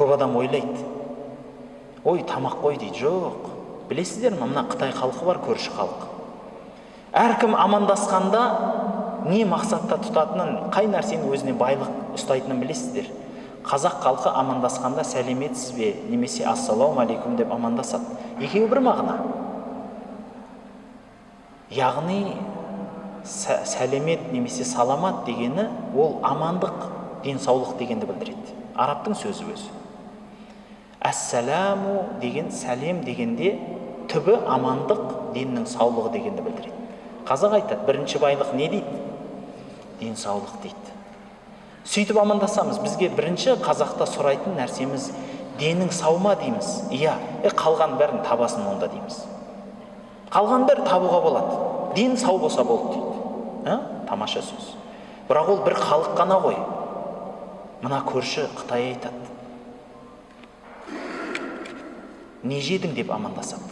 Көп адам ойлайды, ой, тамақ қой дейді. Жоқ, білесіздер ме, мына Қытай халқы бар, көрші халық. Әркім амандасқанда не мақсатта тұтатынын, қай нәрсені өзіне байлық ұстайтынын білесіздер. Қазақ халқы амандасқанда сәлеметсіз бе, немесе ассалауму алейкум деп амандасады. Екеуі бір мағына. Яғни сәлемет немесе саламат дегені ол амандық, денсаулық дегенді білдіреді. Арабтың сөзі өзі. Әссәламу деген, сәлем дегенде түбі амандық, деннің саулығы дегенді білдіреді. Қазақ айтады, бірінші байлық не дейді? Денсаулық дейді. Сөйтіп амандасамыз. Бізге бірінші қазақта сұрайтын нәрсеміз денің сау ма дейміз. Иә, қалған бәрін табасын онда дейміз. Қалған бәрі табуға болады. Ден сау болса болды дейді. Тамаша сөз. Бірақ ол бір халық қана ғой. Мына көрші Қытай айтады, не жедің деп амандасады.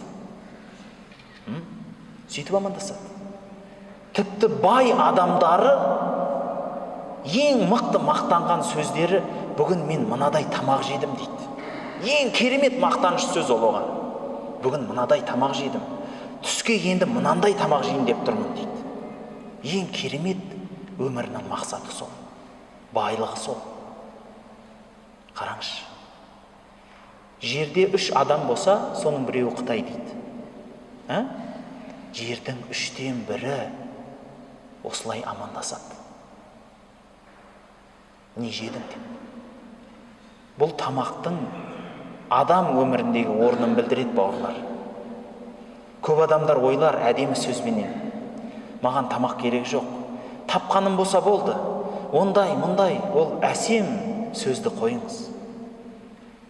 Сөйтіп амандасады. Тіпті бай адамдары ең мықты мақтанған сөздері, бүгін мен мынадай тамақ жедім дейді. Ең керемет мақтаныш сөз ол оған. Бүгін мынадай тамақ жедім, түске енді мынандай тамақ жейін деп тұрмын дейді. Ең керемет өмірінің мақсаты сол, байлығы сол. Қараңызшы, жерде 3 адам болса, соның біреуі Қытай дейді. Жердің 3-тен 1-і осылай амандасады. Не жедің деп. Бұл тамақтың адам өміріндегі орнын білдіреді, бауырлар. Көп адамдар ойлар әдемі сөзбенен, маған тамақ керек жоқ, тапқаным болса болды, ондай, мұндай. Ол әсем сөзді қойыңыз.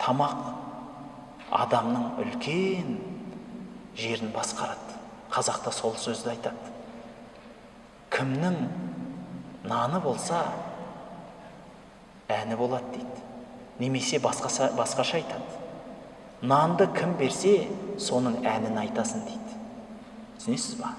Тамақ адамның үлкен жерін басқарады. Қазақта сол сөзді айтады. Кімнің наны болса, әні болады дейді. Немесе басқаша айтады. Нанды кім берсе, соның әнін айтасын дейді. Түсінесіз ба?